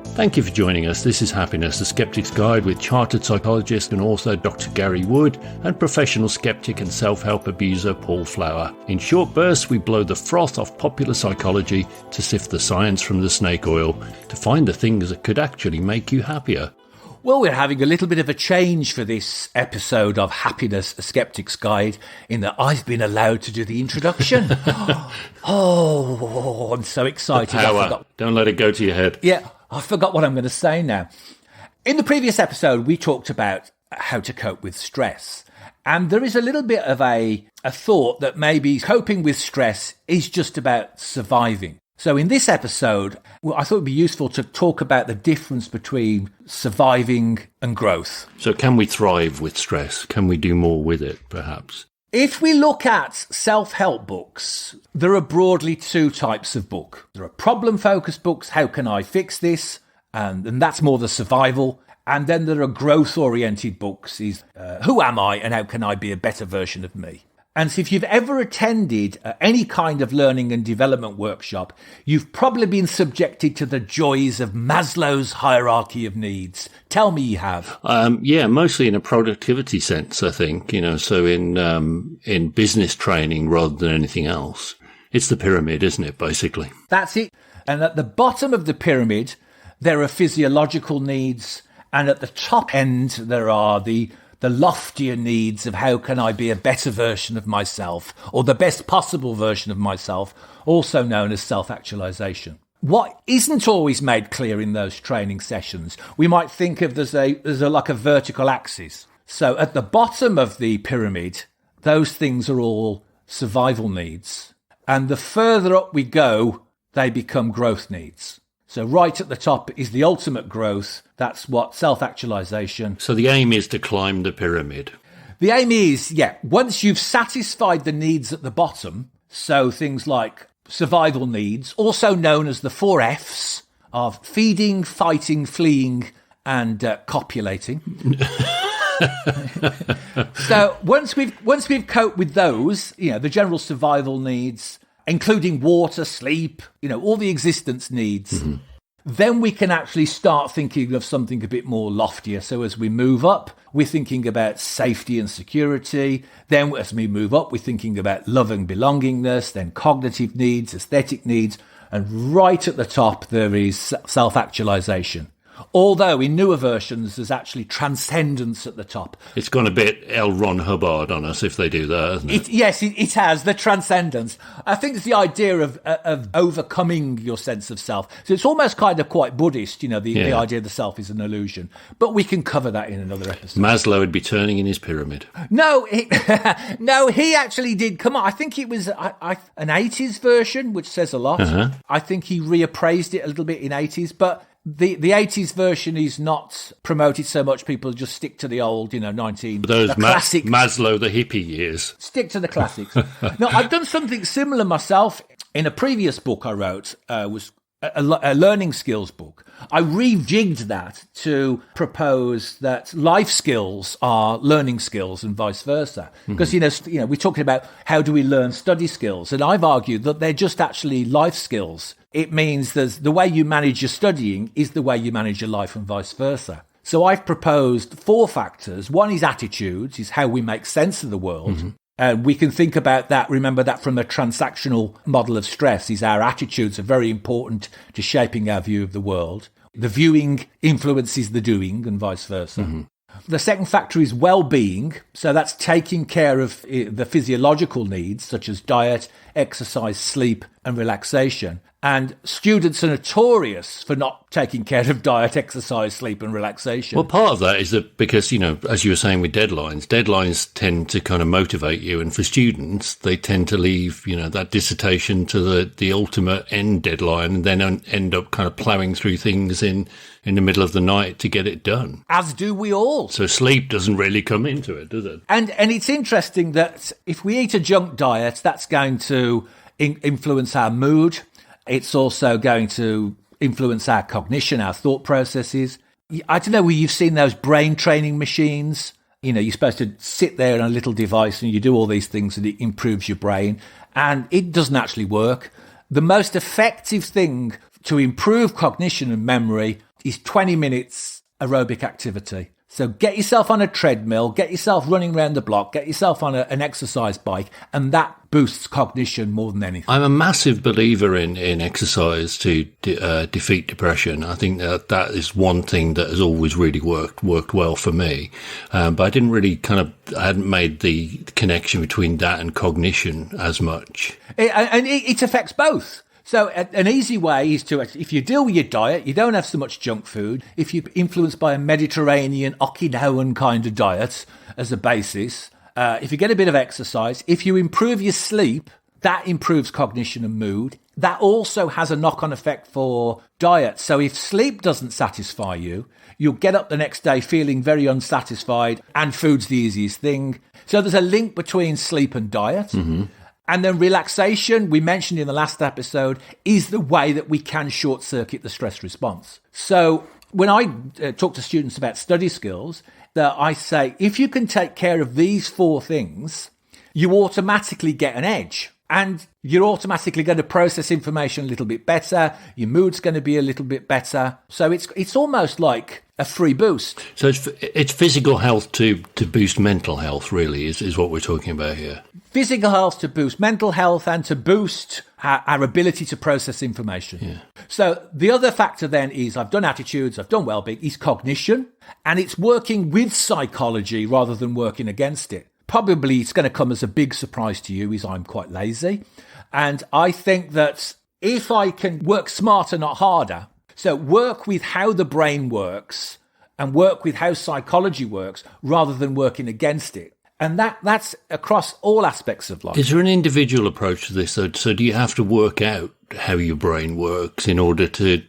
Thank you for joining us. This is Happiness, the Skeptic's Guide with chartered psychologist and author Dr. Gary Wood and professional skeptic and self-help abuser Paul Flower. In short bursts, we blow the froth off popular psychology to sift the science from the snake oil to find the things that could actually make you happier. Well, we're having a little bit of a change for this episode of Happiness, a Skeptic's Guide, in that I've been allowed to do the introduction. Oh, I'm so excited. Power. Don't let it go to your head. Yeah, I forgot what I'm going to say now. In the previous episode, we talked about how to cope with stress. And there is a little bit of a thought that maybe coping with stress is just about surviving. So in this episode, I thought it would be useful to talk about the difference between surviving and growth. So can we thrive with stress? Can we do more with it, perhaps? If we look at self-help books, there are broadly two types of book. There are problem-focused books, how can I fix this? And that's more the survival. And then there are growth-oriented books, who am I and how can I be a better version of me? And so if you've ever attended any kind of learning and development workshop, you've probably been subjected to the joys of Maslow's hierarchy of needs. Tell me you have. Yeah, mostly in a productivity sense, I think, so in business training rather than anything else. It's the pyramid, isn't it, basically? That's it. And at the bottom of the pyramid, there are physiological needs. And at the top end, there are the loftier needs of how can I be a better version of myself or the best possible version of myself, also known as self-actualization. What isn't always made clear in those training sessions, we might think of there's like a vertical axis. So at the bottom of the pyramid, those things are all survival needs. And the further up we go, they become growth needs. So right at the top is the ultimate growth. That's what self-actualization. So the aim is to climb the pyramid. The aim is, once you've satisfied the needs at the bottom, so things like survival needs, also known as the 4 Fs of feeding, fighting, fleeing, and copulating. So once we've coped with those, the general survival needs, including water, sleep, all the existence needs, then we can actually start thinking of something a bit more loftier. So as we move up, we're thinking about safety and security. Then as we move up, we're thinking about love and belongingness, then cognitive needs, aesthetic needs. And right at the top, there is self-actualization. Although in newer versions, there's actually transcendence at the top. It's gone a bit L. Ron Hubbard on us if they do that, hasn't it? Yes, it has, the transcendence. I think it's the idea of overcoming your sense of self. So it's almost kind of quite Buddhist, the idea the self is an illusion. But we can cover that in another episode. Maslow would be turning in his pyramid. No, he actually did. Come on, I think it was an 80s version, which says a lot. I think he reappraised it a little bit in 80s, but the 80s version is not promoted so much. People just stick to the old, 19... Those classic Maslow, the hippie years. Stick to the classics. No, I've done something similar myself. In a previous book I wrote, was a learning skills book. I rejigged that to propose that life skills are learning skills and vice versa. Because, we're talking about how do we learn study skills. And I've argued that they're just actually life skills. It means the way you manage your studying is the way you manage your life and vice versa. So I've proposed 4 factors. One is attitudes, is how we make sense of the world. And we can think about that, remember that from a transactional model of stress, is our attitudes are very important to shaping our view of the world. The viewing influences the doing and vice versa. The second factor is well-being. So that's taking care of the physiological needs, such as diet, exercise, sleep, and relaxation. And students are notorious for not taking care of diet, exercise, sleep, and relaxation. Well, part of that is that because, as you were saying with deadlines tend to kind of motivate you. And for students, they tend to leave, that dissertation to the ultimate end deadline and then end up kind of ploughing through things in the middle of the night to get it done. As do we all. So sleep doesn't really come into it, does it? And it's interesting that if we eat a junk diet, that's going to influence our mood. It's also going to influence our cognition, our thought processes. I don't know whether you've seen those brain training machines. You're supposed to sit there on a little device and you do all these things and it improves your brain. And it doesn't actually work. The most effective thing to improve cognition and memory is 20 minutes aerobic activity. So get yourself on a treadmill, get yourself running around the block, get yourself on an exercise bike, and that boosts cognition more than anything. I'm a massive believer in exercise to defeat depression. I think that is one thing that has always really worked well for me. But I didn't really I hadn't made the connection between that and cognition as much. It affects both. So an easy way is to, if you deal with your diet, you don't have so much junk food. If you're influenced by a Mediterranean, Okinawan kind of diet as a basis, if you get a bit of exercise, if you improve your sleep, that improves cognition and mood. That also has a knock-on effect for diet. So if sleep doesn't satisfy you, you'll get up the next day feeling very unsatisfied, and food's the easiest thing. So there's a link between sleep and diet. Mm-hmm. And then relaxation, we mentioned in the last episode, is the way that we can short-circuit the stress response. So when I talk to students about study skills, that I say, if you can take care of these 4 things, you automatically get an edge. And you're automatically going to process information a little bit better. Your mood's going to be a little bit better. So it's almost like a free boost. So it's physical health to boost mental health, really, is what we're talking about here. Physical health to boost mental health and to boost our ability to process information. Yeah. So the other factor then is, I've done attitudes, I've done well-being, is cognition. And it's working with psychology rather than working against it. Probably it's going to come as a big surprise to you is I'm quite lazy. And I think that if I can work smarter, not harder, so work with how the brain works and work with how psychology works rather than working against it. And that's across all aspects of life. Is there an individual approach to this? So do you have to work out how your brain works in order to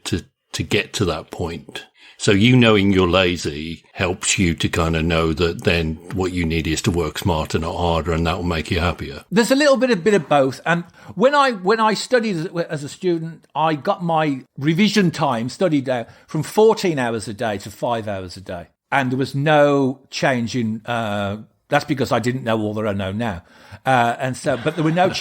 get to that point? So you knowing you're lazy helps you to kind of know that then what you need is to work smarter, not harder, and that will make you happier. There's a little bit of both. And when I studied as a student, I got my revision time studied from 14 hours a day to 5 hours a day. And there was no change in, that's because I didn't know all that I know now. But there were no,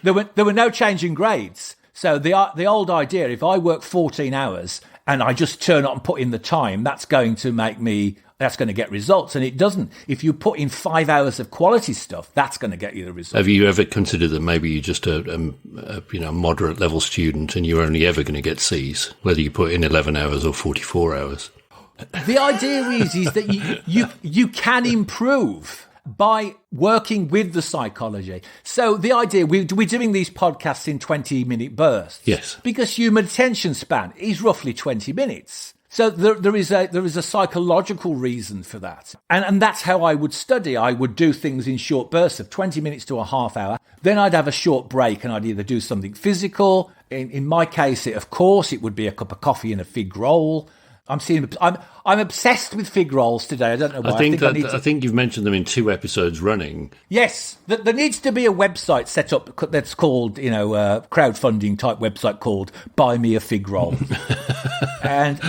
there were no change in grades. So the old idea, if I work 14 hours, and I just turn up and put in the time, that's going to get results. And it doesn't. If you put in 5 hours of quality stuff, that's going to get you the results. Have you ever considered that maybe you're just a moderate level student and you're only ever going to get C's, whether you put in 11 hours or 44 hours? The idea is that you can improve by working with the psychology. So the idea, we're doing these podcasts in 20-minute bursts. Yes. Because human attention span is roughly 20 minutes. So there is a psychological reason for that. And that's how I would study. I would do things in short bursts of 20 minutes to a half hour. Then I'd have a short break and I'd either do something physical. In my case, of course, it would be a cup of coffee and a fig roll. I'm obsessed with fig rolls today. I don't know why. I think you've mentioned them in 2 episodes running. Yes, there needs to be a website set up that's called, crowdfunding type website called Buy Me a Fig Roll. And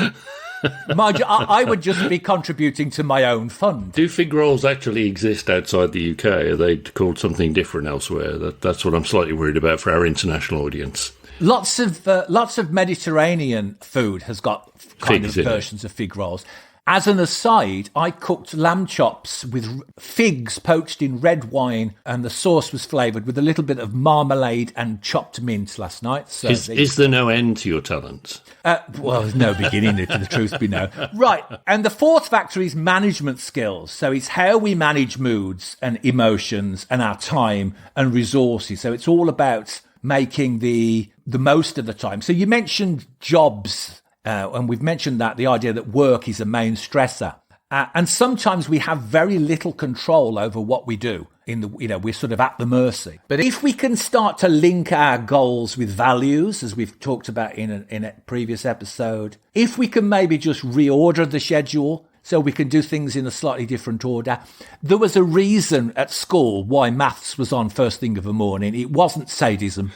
I would just be contributing to my own fund. Do fig rolls actually exist outside the UK? Are they called something different elsewhere? That's what I'm slightly worried about for our international audience. Lots of Mediterranean food has got kind of versions of fig rolls. As an aside, I cooked lamb chops with figs poached in red wine, and the sauce was flavoured with a little bit of marmalade and chopped mint last night. So is there no end to your talents? Well, there's no beginning, if the truth be known. Right, and the 4th factor is management skills. So it's how we manage moods and emotions and our time and resources. So it's all about making the most of the time. So you mentioned jobs, and we've mentioned that the idea that work is a main stressor. And sometimes we have very little control over what we do. We're sort of at the mercy. But if we can start to link our goals with values, as we've talked about in a previous episode, if we can maybe just reorder the schedule so we can do things in a slightly different order. There was a reason at school why maths was on first thing of the morning. It wasn't sadism.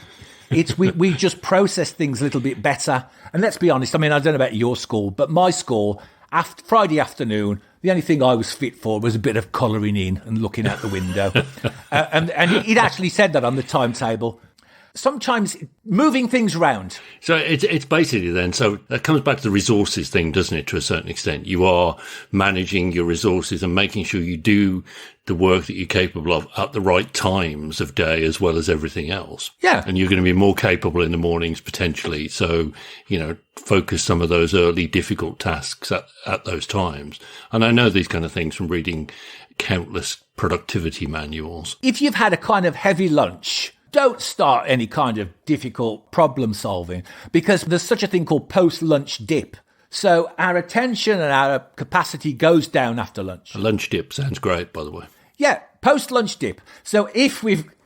It's we just process things a little bit better. And let's be honest, I mean, I don't know about your school, but my school, Friday afternoon, the only thing I was fit for was a bit of colouring in and looking out the window. And it actually said that on the timetable. sometimes moving things around. So it's basically then, so that comes back to the resources thing, doesn't it, to a certain extent? You are managing your resources and making sure you do the work that you're capable of at the right times of day as well as everything else. Yeah. And you're going to be more capable in the mornings potentially. So, focus some of those early difficult tasks at those times. And I know these kind of things from reading countless productivity manuals. If you've had a kind of heavy lunch, don't start any kind of difficult problem solving, because there's such a thing called post-lunch dip. So our attention and our capacity goes down after lunch. A lunch dip sounds great, by the way. Yeah, post-lunch dip. So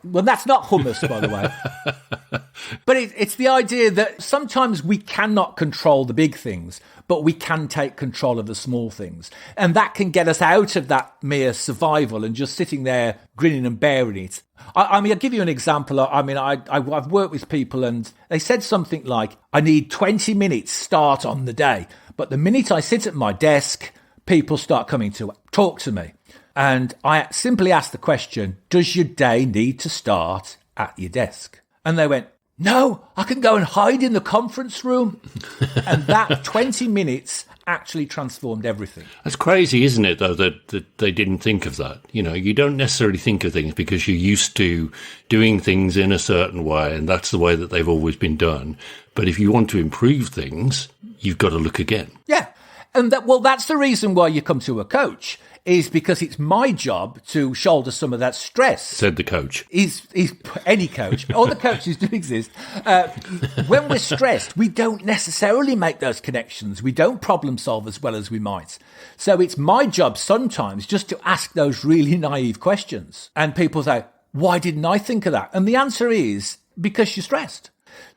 well, that's not hummus, by the way. But it's the idea that sometimes we cannot control the big things, but we can take control of the small things. And that can get us out of that mere survival and just sitting there grinning and bearing it. I mean, I'll give you an example. I've worked with people and they said something like, I need 20 minutes start on the day. But the minute I sit at my desk, people start coming to talk to me. And I simply asked the question, does your day need to start at your desk? And they went, no, I can go and hide in the conference room. And that 20 minutes actually transformed everything. That's crazy, isn't it, though, that they didn't think of that? You don't necessarily think of things because you're used to doing things in a certain way, and that's the way that they've always been done. But if you want to improve things, you've got to look again. Yeah. And that's the reason why you come to a coach, is because it's my job to shoulder some of that stress. Said the coach. Is any coach. All the coaches do exist. When we're stressed, we don't necessarily make those connections. We don't problem solve as well as we might. So it's my job sometimes just to ask those really naive questions. And people say, why didn't I think of that? And the answer is because you're stressed.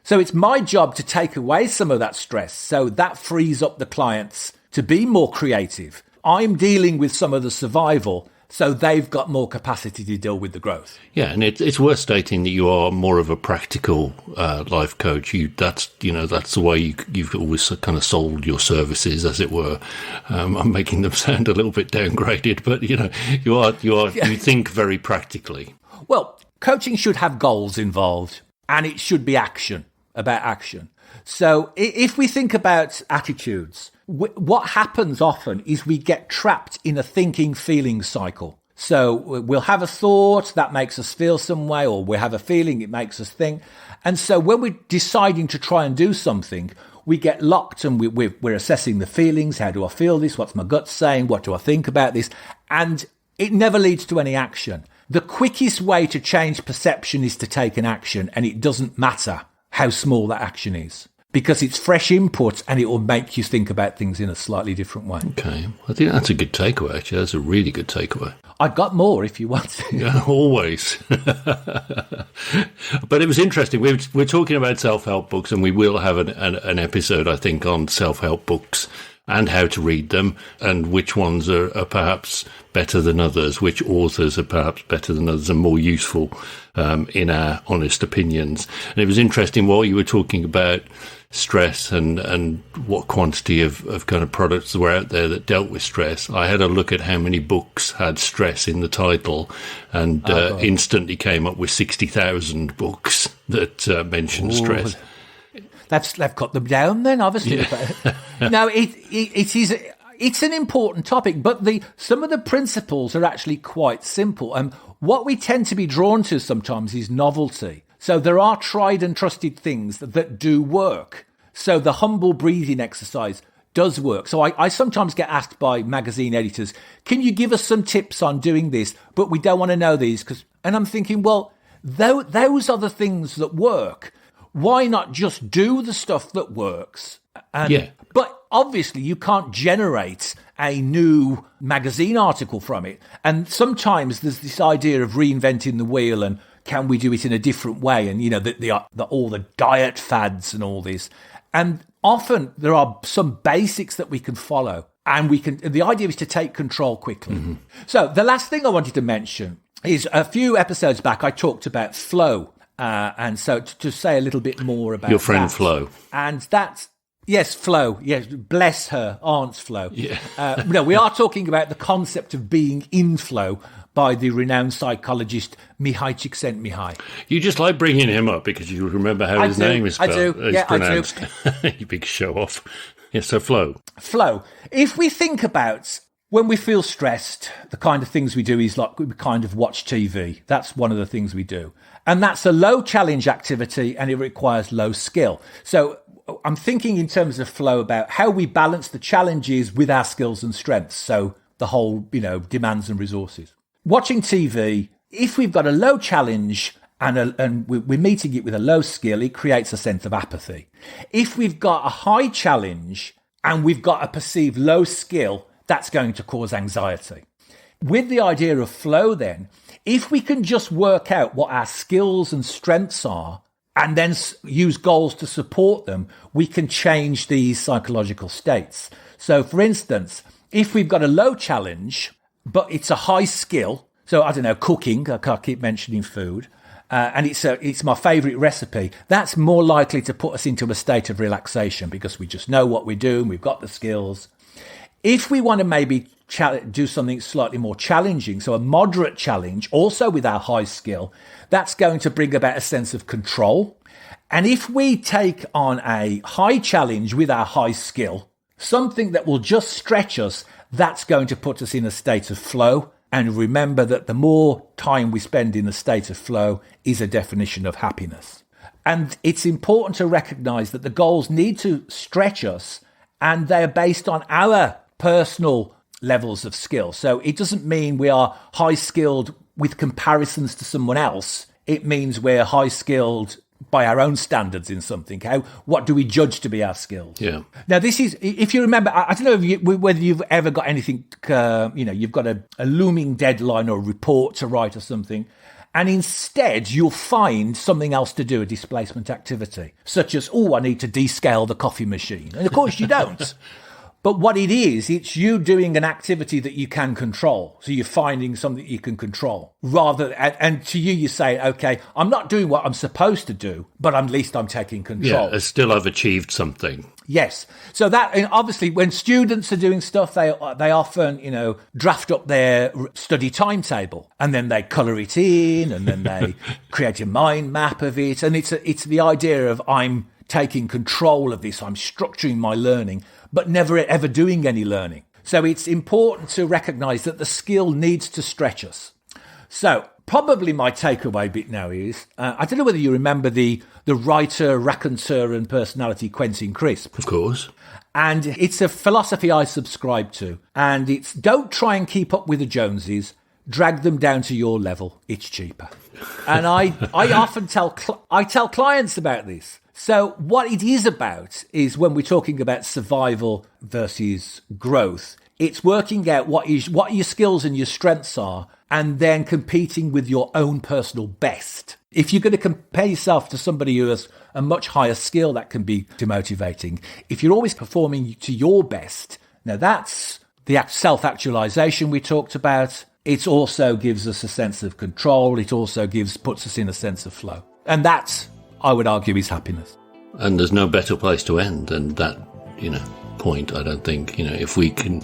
So it's my job to take away some of that stress. So that frees up the clients to be more creative. I'm dealing with some of the survival, so they've got more capacity to deal with the growth. Yeah, and it's worth stating that you are more of a practical life coach. That's the way you've always kind of sold your services, as it were. I'm making them sound a little bit downgraded, but you think very practically. Well, coaching should have goals involved, and it should be about action. So if we think about attitudes, what happens often is we get trapped in a thinking-feeling cycle. So we'll have a thought that makes us feel some way, or we have a feeling it makes us think. And so when we're deciding to try and do something, we get locked and we're assessing the feelings. How do I feel this? What's my gut saying? What do I think about this? And it never leads to any action. The quickest way to change perception is to take an action, and it doesn't matter how small that action is, because it's fresh input and it will make you think about things in a slightly different way. Okay. I think that's a good takeaway, actually. That's a really good takeaway. I've got more if you want to. Yeah, always. But it was interesting. We're talking about self-help books, and we will have an episode, I think, on self-help books and how to read them, and which ones are perhaps better than others, which authors are perhaps better than others and more useful in our honest opinions. And it was interesting while you were talking about stress and what quantity of kind of products were out there that dealt with stress. I had a look at how many books had stress in the title, and instantly came up with 60,000 books that mentioned stress. They've cut them down then, obviously. Yeah. No, it's an important topic, but some of the principles are actually quite simple. And what we tend to be drawn to sometimes is novelty. So there are tried and trusted things that do work. So the humble breathing exercise does work. So I sometimes get asked by magazine editors, can you give us some tips on doing this? But we don't want to know these. And I'm thinking, well, those are the things that work. Why not just do the stuff that works? But obviously you can't generate a new magazine article from it. And sometimes there's this idea of reinventing the wheel, and can we do it in a different way? And, all the diet fads and all this. And often there are some basics that we can follow, and the idea is to take control quickly. Mm-hmm. So the last thing I wanted to mention is a few episodes back, I talked about flow. And so to say a little bit more about your friend that. Flo. And that's, yes, Flo. Yes, bless her, Aunt's Flo. Yeah. No, we are talking about the concept of being in flow, by the renowned psychologist Mihai Csikszentmihalyi. You just like bringing him up because you remember how his name is spelled. I do. Yeah, pronounced. I do. You big show off. Yeah, so flow. Flow. If we think about when we feel stressed, the kind of things we do is like we kind of watch TV. That's one of the things we do. And that's a low challenge activity and it requires low skill. So I'm thinking in terms of flow about how we balance the challenges with our skills and strengths. So the whole, demands and resources. Watching TV, if we've got a low challenge and we're meeting it with a low skill, it creates a sense of apathy. If we've got a high challenge and we've got a perceived low skill, that's going to cause anxiety. With the idea of flow then, if we can just work out what our skills and strengths are and then use goals to support them, we can change these psychological states. So for instance, if we've got a low challenge, but it's a high skill, so I don't know, cooking, I can't keep mentioning food, and it's my favourite recipe, that's more likely to put us into a state of relaxation because we just know what we're doing, we've got the skills. If we want to maybe do something slightly more challenging, so a moderate challenge, also with our high skill, that's going to bring about a sense of control. And if we take on a high challenge with our high skill, something that will just stretch us, that's going to put us in a state of flow. And remember that the more time we spend in a state of flow is a definition of happiness. And it's important to recognize that the goals need to stretch us and they're based on our personal levels of skill. So it doesn't mean we are high skilled with comparisons to someone else. It means we're high skilled by our own standards in something. What do we judge to be our skills? Yeah. Now, this is, if you remember, I don't know whether you've ever got anything, you've got a looming deadline or a report to write or something, and instead you'll find something else to do, a displacement activity, such as, I need to descale the coffee machine. And of course you don't. But what it is, it's you doing an activity that you can control. So you're finding something you can control. And to you say, okay, I'm not doing what I'm supposed to do, but at least I'm taking control. Yeah, still I've achieved something. Yes. So that, and obviously when students are doing stuff, they often, draft up their study timetable and then they colour it in and then they create a mind map of it. And it's the idea of I'm taking control of this, I'm structuring my learning, but never ever doing any learning. So it's important to recognise that the skill needs to stretch us. So probably my takeaway bit now is, I don't know whether you remember the writer, raconteur and personality Quentin Crisp. Of course. And it's a philosophy I subscribe to. And it's don't try and keep up with the Joneses, drag them down to your level. It's cheaper. And I often tell clients about this. So what it is about is when we're talking about survival versus growth, it's working out what your skills and your strengths are and then competing with your own personal best. If you're going to compare yourself to somebody who has a much higher skill, that can be demotivating. If you're always performing to your best, now that's the self-actualization we talked about. It also gives us a sense of control. It also puts us in a sense of flow. And that's, I would argue, is happiness. And there's no better place to end than that, point. I don't think, if we can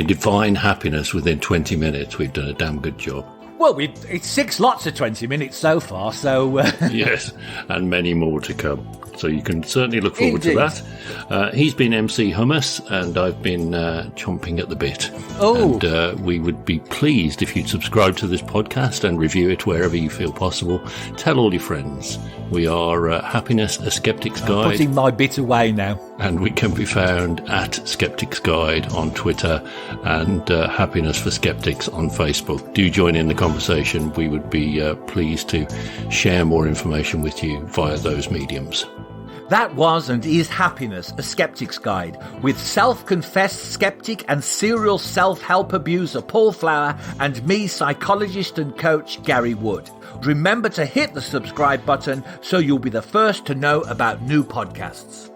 define happiness within 20 minutes, we've done a damn good job. Well, it's 6 lots of 20 minutes so far, so... Yes, and many more to come. So you can certainly look forward Indeed. to that. He's been MC Hummus, and I've been chomping at the bit. Oh. And we would be pleased if you'd subscribe to this podcast and review it wherever you feel possible. Tell all your friends. We are Happiness, a Skeptic's Guide. I'm putting my bit away now. And we can be found at Skeptics Guide on Twitter and Happiness for Skeptics on Facebook. Do join in the conversation. We would be pleased to share more information with you via those mediums. That was and is Happiness, a Skeptic's Guide, with self-confessed skeptic and serial self-help abuser Paul Flower and me, psychologist and coach Gary Wood. Remember to hit the subscribe button so you'll be the first to know about new podcasts.